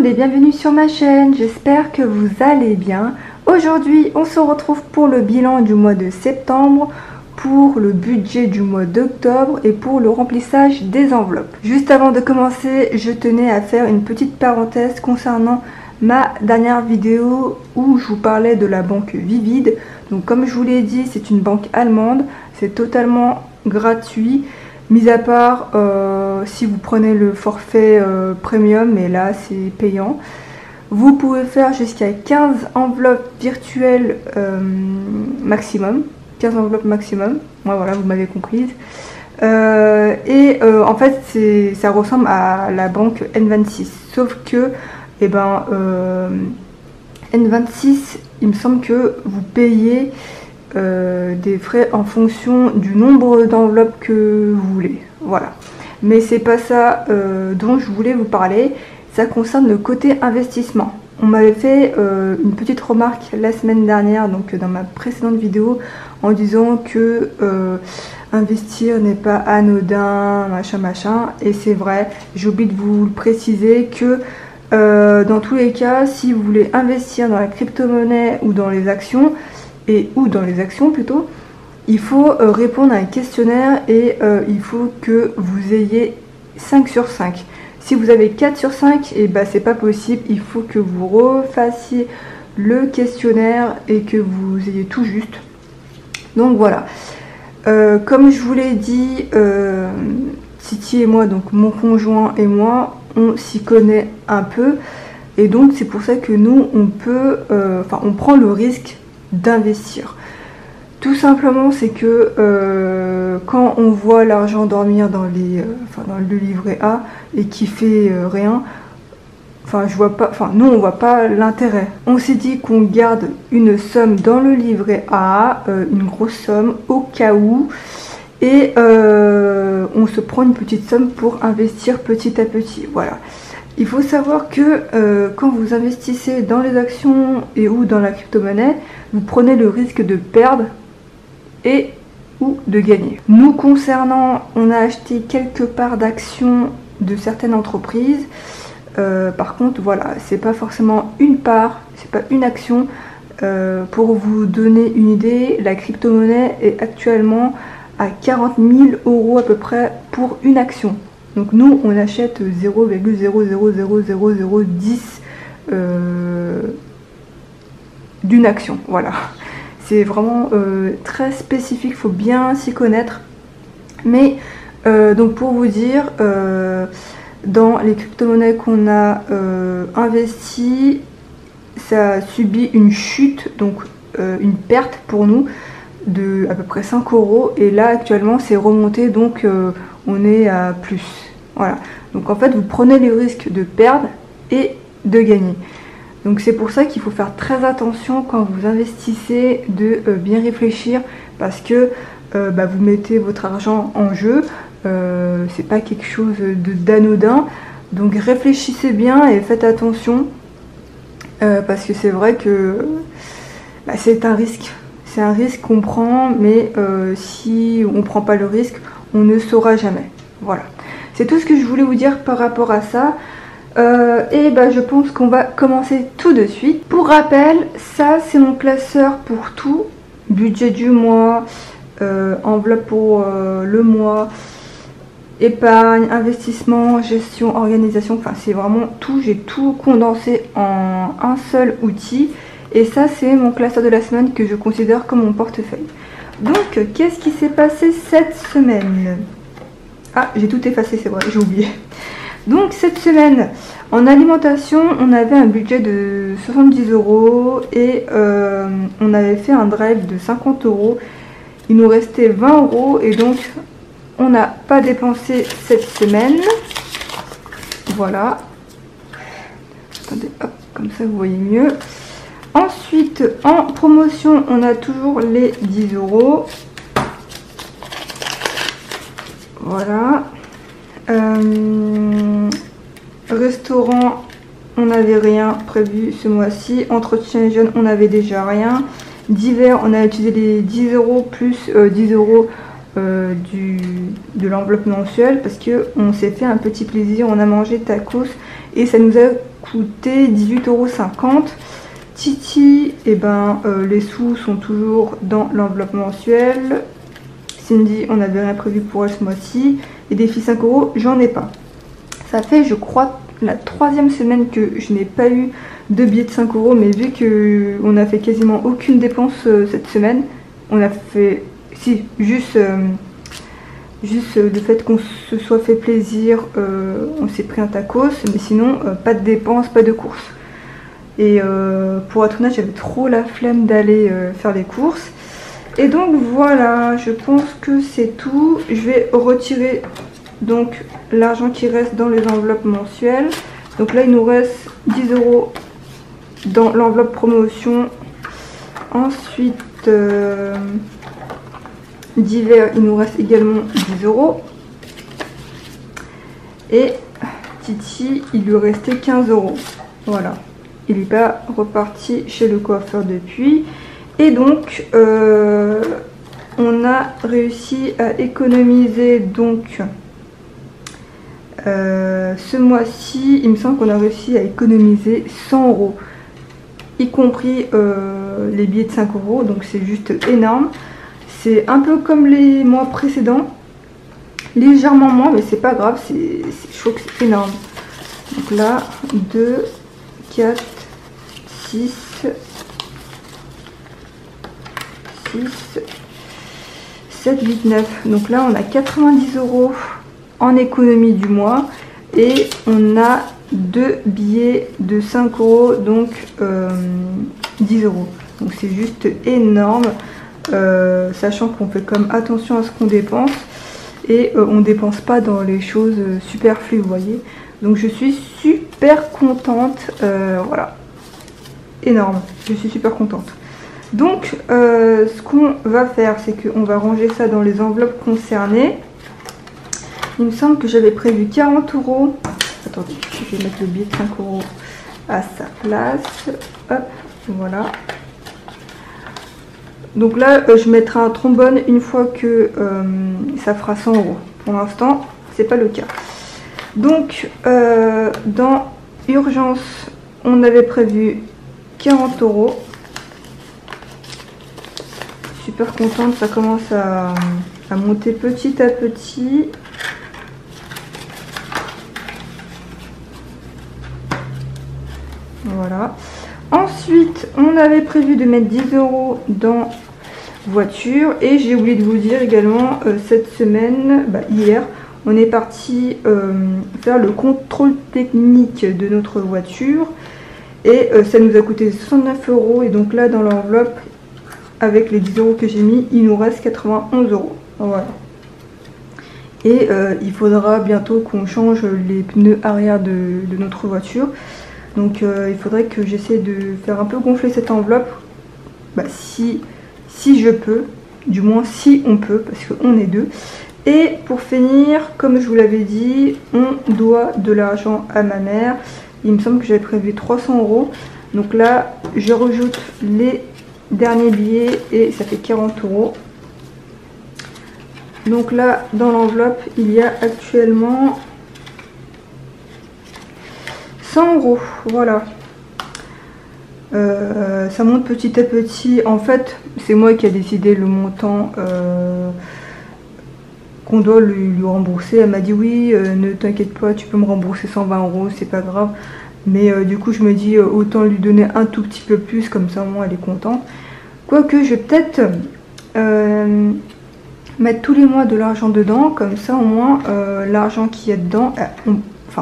et bienvenue sur ma chaîne, j'espère que vous allez bien. Aujourd'hui on se retrouve pour le bilan du mois de septembre, pour le budget du mois d'octobre et pour le remplissage des enveloppes. Juste avant de commencer, je tenais à faire une petite parenthèse concernant ma dernière vidéo où je vous parlais de la banque Vivid. Donc comme je vous l'ai dit, c'est une banque allemande, c'est totalement gratuit. Mis à part si vous prenez le forfait premium, mais là c'est payant. Vous pouvez faire jusqu'à 15 enveloppes virtuelles maximum. 15 enveloppes maximum. Ouais, voilà, vous m'avez comprise. En fait, ça ressemble à la banque N26. Sauf que, N26, il me semble que vous payez des frais en fonction du nombre d'enveloppes que vous voulez, voilà. Mais c'est pas ça dont je voulais vous parler. Ça concerne le côté investissement. On m'avait fait une petite remarque la semaine dernière, donc dans ma précédente vidéo, en disant que investir n'est pas anodin, machin, et c'est vrai. J'ai oublié de vous le préciser que dans tous les cas, si vous voulez investir dans la crypto-monnaie ou dans les actions, il faut répondre à un questionnaire et il faut que vous ayez 5 sur 5. Si vous avez 4 sur 5, et c'est pas possible, il faut que vous refassiez le questionnaire et que vous ayez tout juste. Donc voilà, comme je vous l'ai dit, Titi et moi, donc mon conjoint et moi, on s'y connaît un peu, et donc c'est pour ça que nous on prend le risque d'investir. Tout simplement, c'est que quand on voit l'argent dormir dans le livret A et qui fait rien, nous on voit pas l'intérêt. On s'est dit qu'on garde une somme dans le livret A, une grosse somme au cas où, et on se prend une petite somme pour investir petit à petit. Voilà. Il faut savoir que quand vous investissez dans les actions et ou dans la crypto-monnaie, vous prenez le risque de perdre et ou de gagner. Nous concernant, on a acheté quelques parts d'actions de certaines entreprises. Par contre, voilà, c'est pas forcément une part, c'est pas une action. Pour vous donner une idée, la crypto-monnaie est actuellement à 40 000 € à peu près pour une action. Donc nous, on achète 0,000010 d'une action, voilà. C'est vraiment très spécifique, il faut bien s'y connaître. Mais donc pour vous dire, dans les crypto-monnaies qu'on a investies, ça a subi une chute, donc une perte pour nous de à peu près 5 €. Et là actuellement c'est remonté, donc on est à plus. Voilà. Donc en fait vous prenez les risques de perdre et de gagner. Donc c'est pour ça qu'il faut faire très attention quand vous investissez, de bien réfléchir, parce que vous mettez votre argent en jeu, c'est pas quelque chose d'anodin. Donc réfléchissez bien et faites attention, parce que c'est vrai que c'est un risque. C'est un risque qu'on prend, mais si on ne prend pas le risque, on ne saura jamais. Voilà. C'est tout ce que je voulais vous dire par rapport à ça. Je pense qu'on va commencer tout de suite. Pour rappel, ça c'est mon classeur pour tout. Budget du mois, enveloppe pour le mois, épargne, investissement, gestion, organisation. Enfin c'est vraiment tout, j'ai tout condensé en un seul outil. Et ça c'est mon classeur de la semaine que je considère comme mon portefeuille. Donc qu'est-ce qui s'est passé cette semaine? Ah, j'ai tout effacé, c'est vrai, j'ai oublié. Donc cette semaine, en alimentation, on avait un budget de 70 € et on avait fait un drive de 50 €. Il nous restait 20 € et donc on n'a pas dépensé cette semaine. Voilà. Attendez, hop, comme ça vous voyez mieux. Ensuite, en promotion, on a toujours les 10 €. Voilà. Restaurant, on n'avait rien prévu ce mois-ci. Entretien jeune, on n'avait déjà rien. Divers, on a utilisé les 10 € plus 10 € de l'enveloppe mensuelle parce qu'on s'est fait un petit plaisir, on a mangé tacos et ça nous a coûté 18,50 €. Titi, et ben, les sous sont toujours dans l'enveloppe mensuelle. Cindy, on n'avait rien prévu pour elle ce mois-ci. Et défi 5 €, j'en ai pas. Ça fait, je crois, la 3e semaine que je n'ai pas eu de billets de 5 €, mais vu qu'on n'a fait quasiment aucune dépense cette semaine, on a fait, si, juste le fait qu'on se soit fait plaisir, on s'est pris un tacos, mais sinon, pas de dépenses, pas de courses. Et pour être honnête, j'avais trop la flemme d'aller faire les courses. Et donc voilà, je pense que c'est tout. Je vais retirer donc l'argent qui reste dans les enveloppes mensuelles. Donc là, il nous reste 10 € dans l'enveloppe promotion. Ensuite, d'hiver, il nous reste également 10 €. Et Titi, il lui restait 15 €. Voilà. Il n'est pas reparti chez le coiffeur depuis. Et donc, on a réussi à économiser donc ce mois-ci, il me semble qu'on a réussi à économiser 100 €, y compris les billets de 5 €, donc c'est juste énorme. C'est un peu comme les mois précédents, légèrement moins, mais c'est pas grave, je trouve que c'est énorme. Donc là, 2, 4, 6, 7, 8, 9. Donc là, on a 90 € en économie du mois. Et on a 2 billets de 5 €, donc 10 €. Donc c'est juste énorme. Sachant qu'on fait comme attention à ce qu'on dépense. Et on ne dépense pas dans les choses superflues, vous voyez. Donc je suis super contente. Voilà. Énorme. Je suis super contente. Donc, ce qu'on va faire, c'est qu'on va ranger ça dans les enveloppes concernées. Il me semble que j'avais prévu 40 €. Attendez, je vais mettre le billet de 5 € à sa place. Hop, voilà. Donc là, je mettrai un trombone une fois que ça fera 100 €. Pour l'instant, c'est pas le cas. Donc, dans urgence, on avait prévu 40 €. Super contente, ça commence à monter petit à petit. Voilà. Ensuite, on avait prévu de mettre 10 € dans voiture. Et j'ai oublié de vous dire également, cette semaine, hier, on est parti faire le contrôle technique de notre voiture. Et ça nous a coûté 69 €. Et donc là, dans l'enveloppe, avec les 10 € que j'ai mis, il nous reste 91 €. Voilà. Et il faudra bientôt qu'on change les pneus arrière de notre voiture. Donc il faudrait que j'essaie de faire un peu gonfler cette enveloppe. Si je peux, du moins si on peut, parce qu'on est deux. Et pour finir, comme je vous l'avais dit, on doit de l'argent à ma mère. Il me semble que j'avais prévu 300 €. Donc là, je rajoute les derniers billets et ça fait 40 €. Donc là, dans l'enveloppe, il y a actuellement 100 €. Voilà. Ça monte petit à petit. En fait, c'est moi qui ai décidé le montant qu'on doit lui rembourser. Elle m'a dit oui, ne t'inquiète pas, tu peux me rembourser 120 €, c'est pas grave. Mais du coup, je me dis autant lui donner un tout petit peu plus, comme ça au moins elle est contente. Quoique, je vais peut-être mettre tous les mois de l'argent dedans, comme ça au moins l'argent qui est dedans,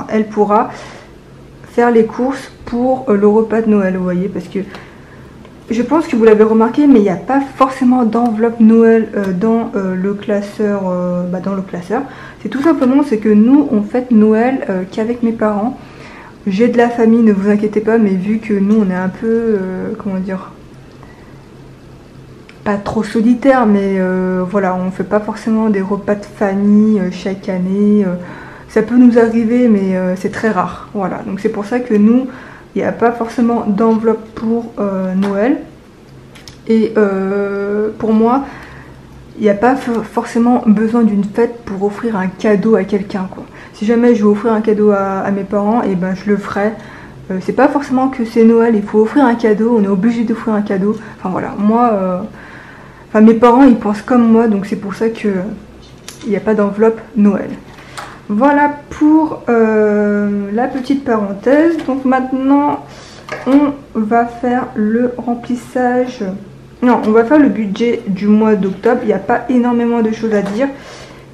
elle pourra faire les courses pour le repas de Noël, vous voyez, parce que je pense que vous l'avez remarqué, mais il n'y a pas forcément d'enveloppe Noël dans le classeur. C'est tout simplement, c'est que nous on fête Noël qu'avec mes parents. J'ai de la famille, ne vous inquiétez pas, mais vu que nous on est un peu, comment dire, pas trop solitaire, mais voilà, on fait pas forcément des repas de famille chaque année. Ça peut nous arriver, mais c'est très rare. Voilà, donc c'est pour ça que nous, il n'y a pas forcément d'enveloppe pour Noël. Et pour moi, il n'y a pas forcément besoin d'une fête pour offrir un cadeau à quelqu'un, quoi. Si jamais je veux offrir un cadeau à mes parents, et ben je le ferai. C'est pas forcément que c'est Noël, il faut offrir un cadeau, on est obligé d'offrir un cadeau. Enfin voilà, moi, mes parents ils pensent comme moi, donc c'est pour ça que il n'y a pas d'enveloppe Noël. Voilà pour la petite parenthèse. Donc maintenant, on va faire le remplissage. Non, on va faire le budget du mois d'octobre. Il n'y a pas énormément de choses à dire,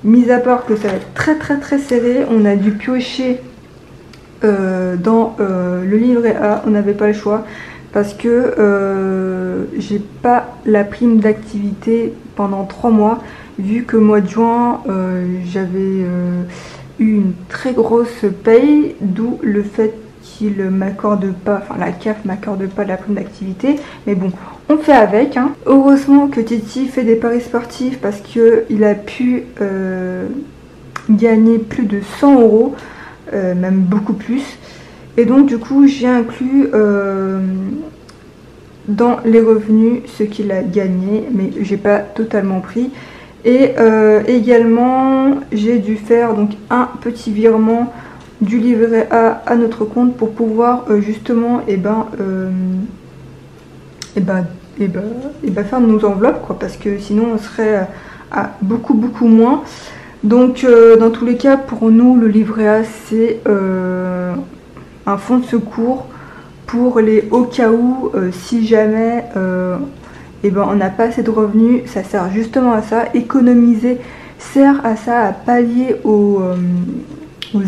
mis à part que ça va être très serré. On a dû piocher dans le livret A, on n'avait pas le choix parce que j'ai pas la prime d'activité pendant 3 mois, vu que au mois de juin j'avais eu une très grosse paye, d'où le fait qu'il m'accorde pas, enfin la CAF m'accorde pas la prime d'activité, mais bon, on fait avec, hein. Heureusement que Titi fait des paris sportifs parce que il a pu gagner plus de 100 €, même beaucoup plus, et donc du coup j'ai inclus dans les revenus ce qu'il a gagné, mais j'ai pas totalement pris. Et également j'ai dû faire donc un petit virement du livret A à notre compte pour pouvoir justement faire nos enveloppes, quoi, parce que sinon on serait à beaucoup moins. Donc dans tous les cas, pour nous le livret A c'est un fonds de secours pour les au cas où, si jamais on n'a pas assez de revenus. Ça sert justement à ça. Économiser sert à ça, à pallier aux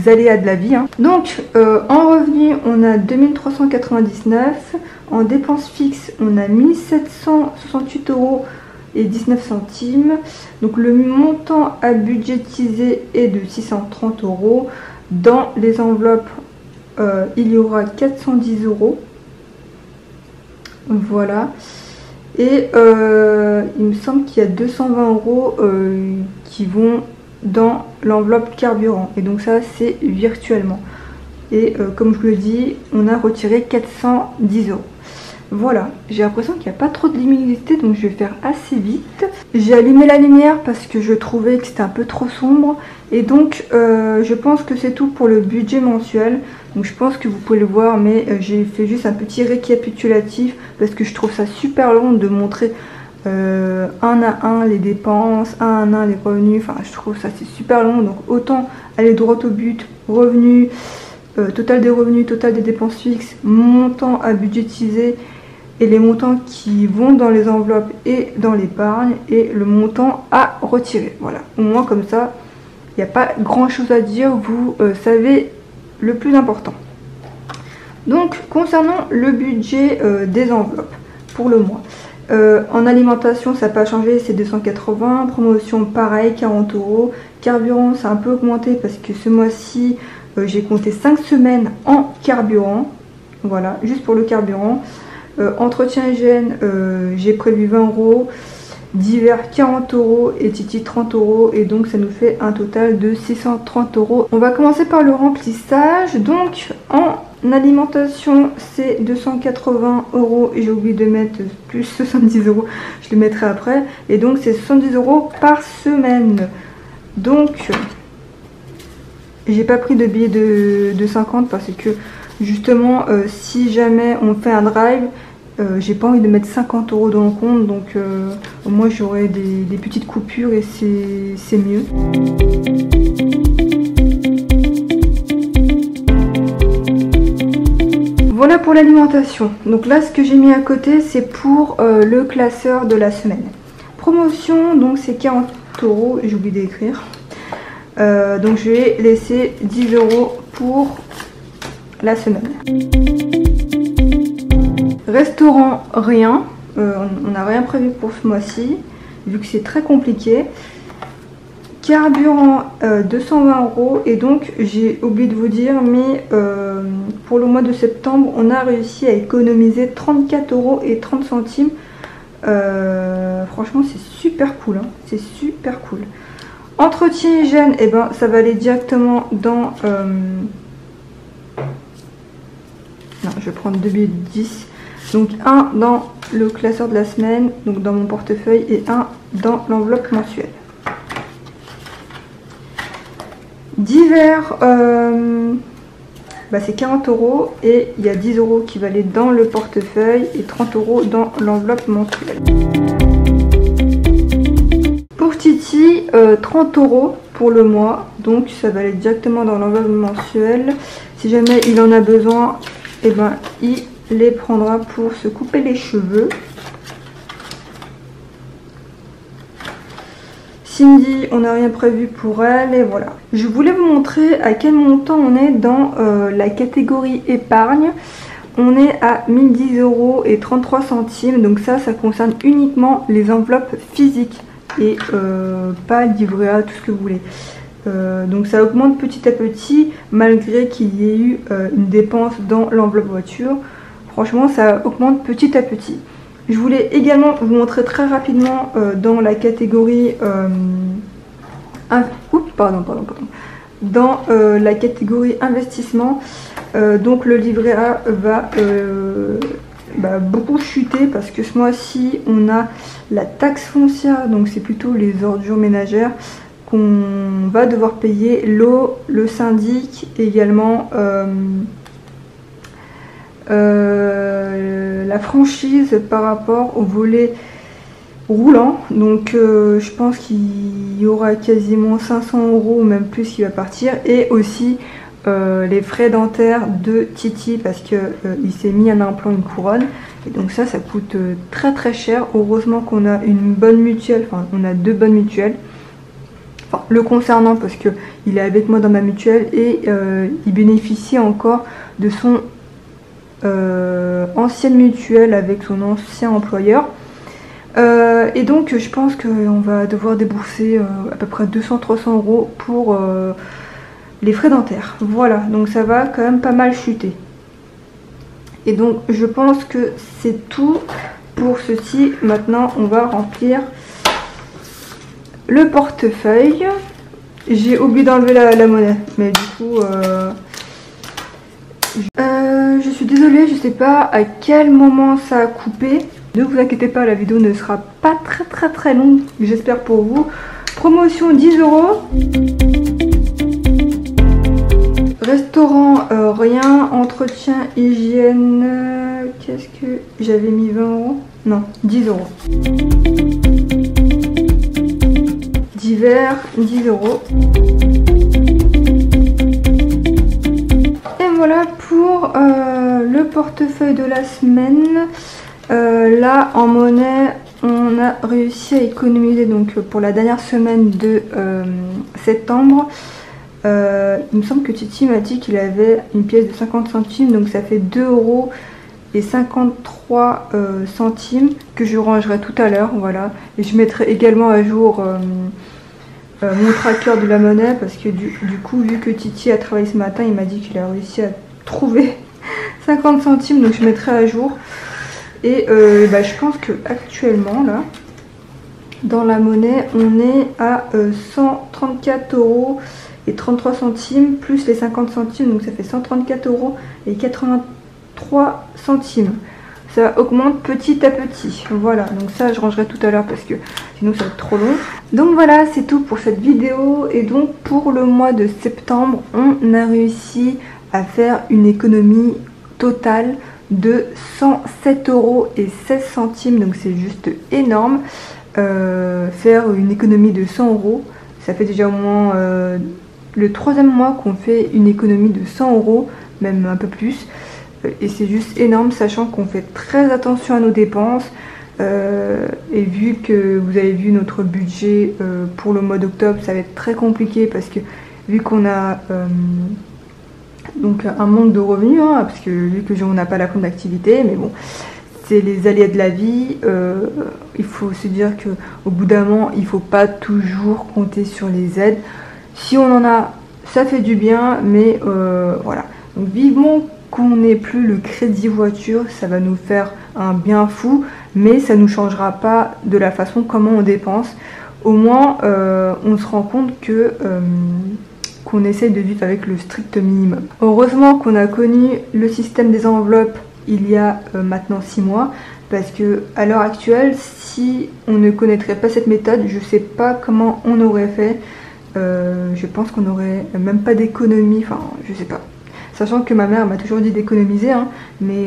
aléas de la vie, hein. Donc en revenus on a 2399, en dépenses fixes on a 1768 € et 19 centimes. Donc le montant à budgétiser est de 630 €. Dans les enveloppes il y aura 410 €. Voilà. Et il me semble qu'il y a 220 € qui vont dans l'enveloppe carburant. Et donc ça c'est virtuellement. Et comme je vous le dis, on a retiré 410 €. Voilà, j'ai l'impression qu'il n'y a pas trop de luminosité, donc je vais faire assez vite. J'ai allumé la lumière parce que je trouvais que c'était un peu trop sombre. Et donc je pense que c'est tout pour le budget mensuel. Donc je pense que vous pouvez le voir, mais j'ai fait juste un petit récapitulatif parce que je trouve ça super long de montrer un à un les dépenses, un à un les revenus. Enfin je trouve ça c'est super long, donc autant aller droit au but. Revenus, total des revenus, total des dépenses fixes, montant à budgétiser et les montants qui vont dans les enveloppes et dans l'épargne et le montant à retirer. Voilà, au moins comme ça il n'y a pas grand chose à dire, vous savez le plus important. Donc concernant le budget des enveloppes pour le mois, en alimentation ça n'a pas changé, c'est 280, promotion pareil 40 €, carburant ça a un peu augmenté parce que ce mois-ci j'ai compté 5 semaines en carburant, voilà, juste pour le carburant. Entretien hygiène, j'ai prévu 20 €, divers 40 € et Titi 30 € et donc ça nous fait un total de 630 €. On va commencer par le remplissage. Donc en alimentation c'est 280 € et j'ai oublié de mettre plus 70 €, je le mettrai après, et donc c'est 70 € par semaine. Donc j'ai pas pris de billet de 50 parce que justement si jamais on fait un drive, j'ai pas envie de mettre 50 € dans le compte, donc au moins j'aurai des petites coupures et c'est mieux. Voilà pour l'alimentation. Donc là ce que j'ai mis à côté c'est pour le classeur de la semaine. Promotion, donc c'est 40 €, j'ai oublié d'écrire. Donc je vais laisser 10 € pour la semaine. Restaurant, rien. On n'a rien prévu pour ce mois-ci, vu que c'est très compliqué. Carburant 220 € et donc j'ai oublié de vous dire, mais pour le mois de septembre on a réussi à économiser 34 € et 30 centimes. Franchement c'est super cool, hein. C'est super cool. Entretien hygiène, et ben ça va aller directement dans non, je vais prendre 2 billets de 10. Donc un dans le classeur de la semaine, donc dans mon portefeuille, et un dans l'enveloppe mensuelle. Divers, c'est 40 € et il y a 10 € qui va aller dans le portefeuille et 30 € dans l'enveloppe mensuelle. Pour Titi, 30 € pour le mois, donc ça va aller directement dans l'enveloppe mensuelle. Si jamais il en a besoin, et il les prendra pour se couper les cheveux. Cindy, on n'a rien prévu pour elle et voilà. Je voulais vous montrer à quel montant on est dans la catégorie épargne. On est à 1010 € et 33 centimes, donc ça concerne uniquement les enveloppes physiques et pas livret A, tout ce que vous voulez. Donc ça augmente petit à petit malgré qu'il y ait eu une dépense dans l'enveloppe voiture. Franchement, ça augmente petit à petit. Je voulais également vous montrer très rapidement dans la catégorie dans la catégorie investissement. Donc le livret A va beaucoup chuter parce que ce mois-ci on a la taxe foncière, donc c'est plutôt les ordures ménagères qu'on va devoir payer, l'eau, le syndic, également la franchise par rapport au volet roulant. Donc je pense qu'il y aura quasiment 500 € ou même plus qui va partir, et aussi les frais dentaires de Titi parce que il s'est mis un implant, une couronne, et donc ça coûte très cher. Heureusement qu'on a une bonne mutuelle, enfin on a 2 bonnes mutuelles, enfin le concernant parce que il est avec moi dans ma mutuelle et il bénéficie encore de son ancienne mutuelle avec son ancien employeur. Et donc je pense qu'on va devoir débourser à peu près 200-300 € pour les frais dentaires. Voilà, donc ça va quand même pas mal chuter. Et donc je pense que c'est tout pour ceci. Maintenant on va remplir le portefeuille. J'ai oublié d'enlever la monnaie, mais du coup je suis désolée, je sais pas à quel moment ça a coupé. Ne vous inquiétez pas, la vidéo ne sera pas très longue, j'espère pour vous. Promotion 10 €. Restaurant, rien. Entretien, hygiène, qu'est-ce que... J'avais mis 20 €. Non, 10 €. Divers, 10 €. Et voilà pour le portefeuille de la semaine. Là en monnaie on a réussi à économiser, donc pour la dernière semaine de septembre, il me semble que Titi m'a dit qu'il avait une pièce de 50 centimes, donc ça fait 2 € et 53 centimes que je rangerai tout à l'heure. Voilà, et je mettrai également à jour mon tracker de la monnaie parce que du coup, vu que Titi a travaillé ce matin, il m'a dit qu'il a réussi à trouver 50 centimes, donc je mettrai à jour. Et je pense que actuellement là, dans la monnaie, on est à 134 € et 33 centimes plus les 50 centimes, donc ça fait 134 € et 83 centimes. Ça augmente petit à petit. Voilà, donc ça je rangerai tout à l'heure parce que sinon ça va être trop long. Donc voilà, c'est tout pour cette vidéo. Et donc pour le mois de septembre, on a réussi à faire une économie totale de 107 € et 16 centimes, donc c'est juste énorme. Faire une économie de 100 €, ça fait déjà au moins le 3e mois qu'on fait une économie de 100 €, même un peu plus, et c'est juste énorme, sachant qu'on fait très attention à nos dépenses. Et vu que vous avez vu notre budget pour le mois d'octobre, ça va être très compliqué parce que vu qu'on a donc un manque de revenus, parce que vu que on n'a pas la compte d'activité, mais bon, c'est les aléas de la vie. Il faut se dire qu'au bout d'un moment, il ne faut pas toujours compter sur les aides. Si on en a, ça fait du bien, mais voilà. Donc vivement qu'on n'ait plus le crédit voiture, ça va nous faire un bien fou, mais ça ne nous changera pas de la façon comment on dépense. Au moins, on se rend compte que qu'on essaye de vivre avec le strict minimum. Heureusement qu'on a connu le système des enveloppes il y a maintenant 6 mois, parce que à l'heure actuelle, si on ne connaîtrait pas cette méthode, je sais pas comment on aurait fait. Je pense qu'on n'aurait même pas d'économie, enfin je sais pas. Sachant que ma mère m'a toujours dit d'économiser, hein, mais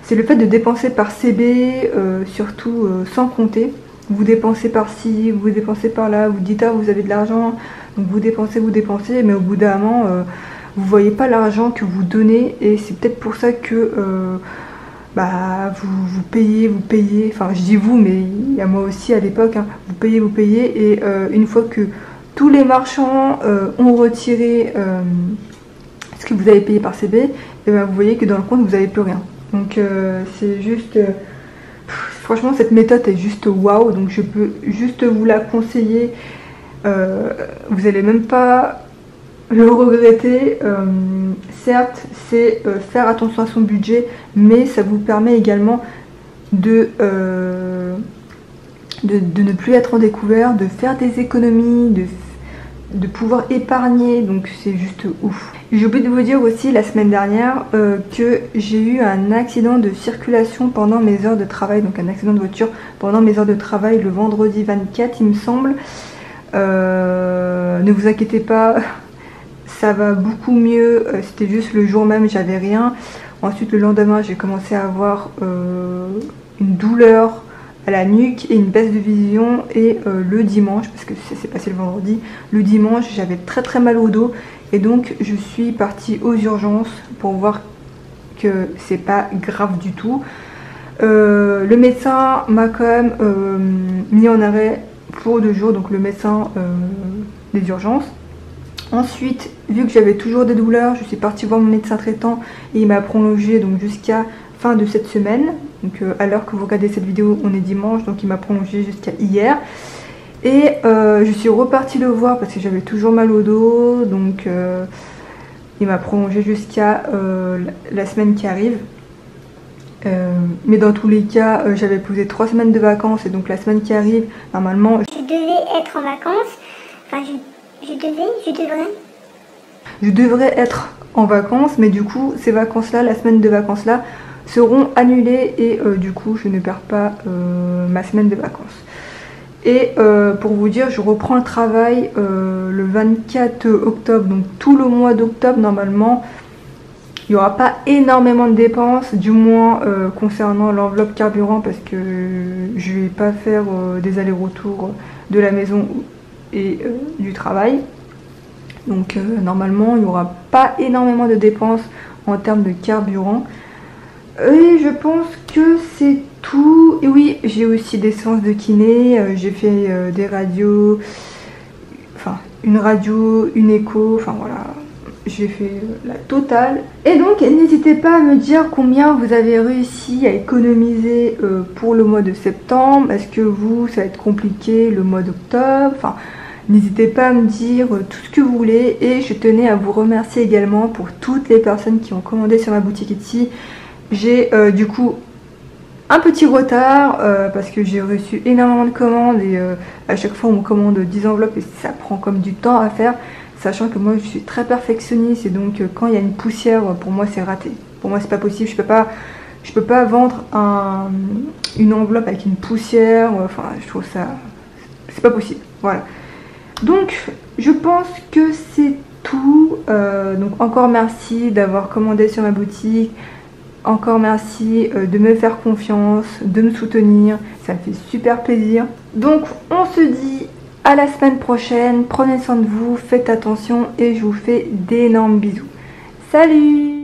c'est le fait de dépenser par CB, surtout sans compter. Vous dépensez par-ci, vous dépensez par-là, vous dites ah vous avez de l'argent, donc vous dépensez, mais au bout d'un moment, vous voyez pas l'argent que vous donnez, et c'est peut-être pour ça que vous payez, enfin je dis vous, mais il y a moi aussi à l'époque, hein, vous payez, et une fois que tous les marchands ont retiré ce que vous avez payé par CB, et vous voyez que dans le compte vous n'avez plus rien. Donc c'est juste... franchement cette méthode est juste waouh, donc je peux juste vous la conseiller. Vous n'allez même pas le regretter. Certes c'est faire attention à son budget, mais ça vous permet également de ne plus être en découvert, de faire des économies, de pouvoir épargner, donc c'est juste ouf. J'ai oublié de vous dire aussi la semaine dernière que j'ai eu un accident de circulation pendant mes heures de travail, donc un accident de voiture pendant mes heures de travail le vendredi 24 il me semble. Ne vous inquiétez pas, ça va beaucoup mieux, c'était juste le jour même j'avais rien. Ensuite le lendemain j'ai commencé à avoir une douleur à la nuque et une baisse de vision, et le dimanche, parce que ça s'est passé le vendredi, le dimanche j'avais très mal au dos, et donc je suis partie aux urgences pour voir que c'est pas grave du tout. Le médecin m'a quand même mis en arrêt pour 2 jours, donc le médecin des urgences. Ensuite, vu que j'avais toujours des douleurs, je suis partie voir mon médecin traitant et il m'a prolongé donc jusqu'à fin de cette semaine. Donc à l'heure que vous regardez cette vidéo, on est dimanche, donc il m'a prolongé jusqu'à hier. Et je suis repartie le voir parce que j'avais toujours mal au dos, donc il m'a prolongé jusqu'à la semaine qui arrive. Mais dans tous les cas, j'avais posé 3 semaines de vacances, et donc la semaine qui arrive, normalement... Je devais être en vacances, enfin je devrais être en vacances, mais du coup, ces vacances-là, la semaine de vacances-là, seront annulées, et du coup, je ne perds pas ma semaine de vacances. Et pour vous dire, je reprends le travail le 24 octobre, donc tout le mois d'octobre, normalement, il n'y aura pas énormément de dépenses, du moins concernant l'enveloppe carburant, parce que je ne vais pas faire des allers-retours de la maison et du travail. Donc normalement il n'y aura pas énormément de dépenses en termes de carburant. Et je pense que c'est tout. Et oui, j'ai aussi des séances de kiné, j'ai fait des radios, enfin une radio, une écho, enfin voilà. J'ai fait la totale. Et donc n'hésitez pas à me dire combien vous avez réussi à économiser pour le mois de septembre. Est-ce que vous, ça va être compliqué le mois d'octobre? Enfin, n'hésitez pas à me dire tout ce que vous voulez. Et je tenais à vous remercier également pour toutes les personnes qui ont commandé sur ma boutique Etsy. J'ai du coup un petit retard parce que j'ai reçu énormément de commandes, et à chaque fois on me commande 10 enveloppes et ça prend comme du temps à faire. Sachant que moi je suis très perfectionniste, et donc quand il y a une poussière, pour moi c'est raté. Pour moi c'est pas possible, je peux pas vendre une enveloppe avec une poussière, enfin je trouve ça, c'est pas possible, voilà. Donc je pense que c'est tout. Donc encore merci d'avoir commandé sur ma boutique, encore merci de me faire confiance, de me soutenir, ça me fait super plaisir. Donc on se dit à la semaine prochaine, prenez soin de vous, faites attention, et je vous fais d'énormes bisous. Salut!